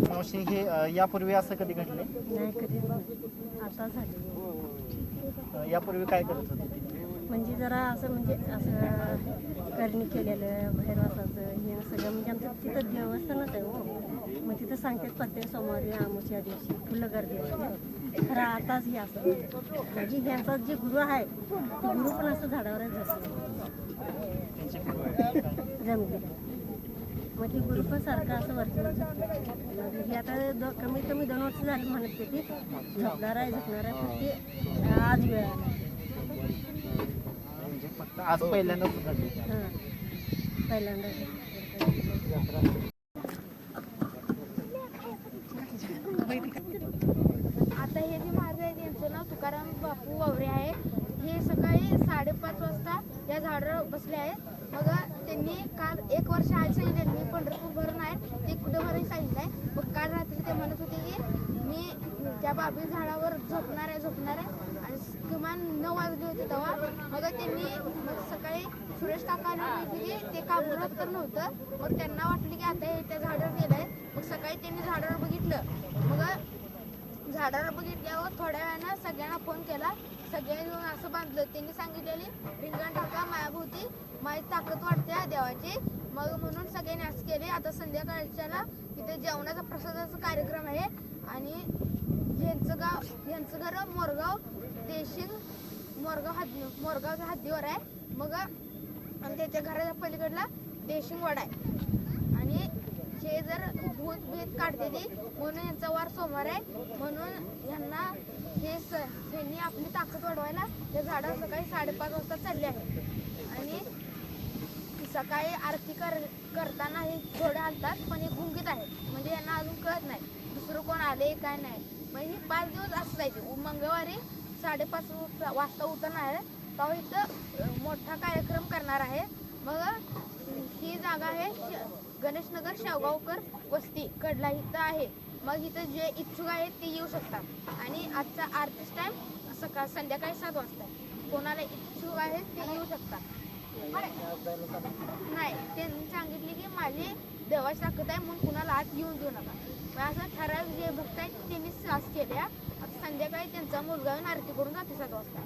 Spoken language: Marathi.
मावशी हे यापूर्वी असं कधी घडलंय? नाही कधी आता झाले. यापूर्वी काय करत होते? म्हणजे जरा असं म्हणजे असं करणी केलेलं भैरवासाचं हे सगळं म्हणजे आमचं तिथं देवस्थानच आहे हो. मग तिथं सांगतात प्रत्येक सोमवारी आमुष्या दिवशी फुलं गर्दी असते. खरं आताच हे असं म्हणजे ह्यांचा जे गुरु आहे ते गुरु पण असं झाडावरच जमले. मग ती गुरु पण सारखं असं वरतीवर झोपलं. हे आता कमीत कमी 2 वर्ष झाली म्हणत ते ती झोपणार आहे पण ते आज वेळ आला. म्हणजे फक्त आज पहिल्यांदाच घडले. हां पहिल्यांदा आता हे जे महाराज आहे त्यांचं नाव तुकाराम बापू वावरे आहे. हे सकाळी 5:30 वाजता या झाडावर बसले आहेत. मग त्यांनी काल 1 वर्ष आधी सांगितले मी पंढरपूर भरून आहे ते कुठं भरून सांगितलं आहे. मग काल रात्री ते म्हणत होते की मी त्या बाबी झाडावर झोपणार आहे आणि किमान 9 वाजले होते तेव्हा. मग त्यांनी सकाळी सुरेश काकांना भेटली ते काबुरात तर नव्हतं. मग त्यांना वाटलं की आता हे त्या झाडावर गेलं आहे. मग सकाळी त्यांनी झाडावर बघितलं. मग झाडावर बघितल्यावर थोड्या वेळानं सगळ्यांना फोन केला. सगळ्यांनी असं बांधलं. त्यांनी सांगितलेली रिंगण टाका मायाभोवती माझी ताकद वाढते देवाची. मग म्हणून सगळ्यांनी असं केले. आता संध्याकाळच्याला इथे जेवणाचा प्रसादाचा कार्यक्रम आहे आणि ह्यांचं घर मोरगाव देशिंग मोरगावच्या हद्दीवर आहे. मग आणि त्याच्या घराच्या पलीकडला देशिंगवाडा आहे आणि हे जर भूत भीत काढते ती म्हणून यांचा वार सोमवार आहे. म्हणून ह्यांनी आपली ताकद वाढवायला त्या झाडावर सकाळी 5:30 वाजता चालले आहे. आणि सकाळी आरती करताना हे थोडे हलतात पण हे गुंगीत आहेत म्हणजे यांना अजून कळत नाही दुसरं कोण आले काय नाही. मग ही 5 दिवस असं जायचे. मंगळवारी 5:30 वाजता उठणार आहे तेव्हा इथं मोठा कार्यक्रम करणार आहे. मग ही जागा आहे गणेशनगर शेवगावकर वस्ती कडला इथं आहे. मग इथं जे इच्छुक आहेत ते येऊ शकतात आणि आजचा आरतीच टाइम संध्याकाळी 7 वाजता. कोणाला इच्छुक आहेत ते येऊ शकतात. नाही त्यांनी सांगितले की माझी देवाची ताकद आहे म्हणून कुणाला आत येऊन देऊ नका. मग असं ठराविक जे भक्त आहेत त्यांनी सास केल्या. आता संध्याकाळी त्यांचा मुलगा आरती करून जाते 7 वाजता.